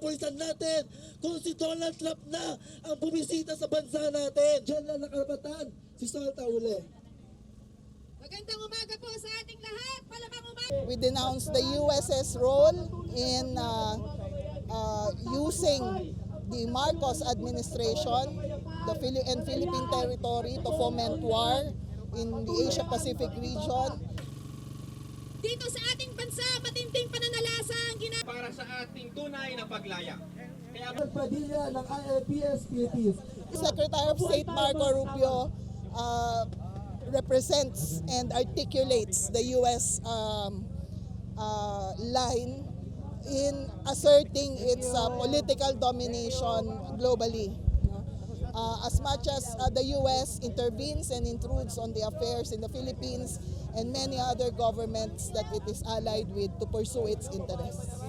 pinapawisan natin kung si Donald Trump na ang bumisita sa bansa natin. Diyan lang nakarapatan si Salta uli. Magandang umaga po sa ating lahat. Malamang umaga. We denounce the US's role in using the Marcos administration and Philippine territory to foment war in the Asia-Pacific region. Dito sa ating bansa, matinding pananalasa ang ginagawa para sa ating tunay na paglaya. Kaya Padilla ng ILPS Philippines. Secretary of State Marco Rubio represents and articulates the U.S. Line in asserting its political domination globally. As much as the U.S. intervenes and intrudes on the affairs in the Philippines and many other governments that it is allied with to pursue its interests.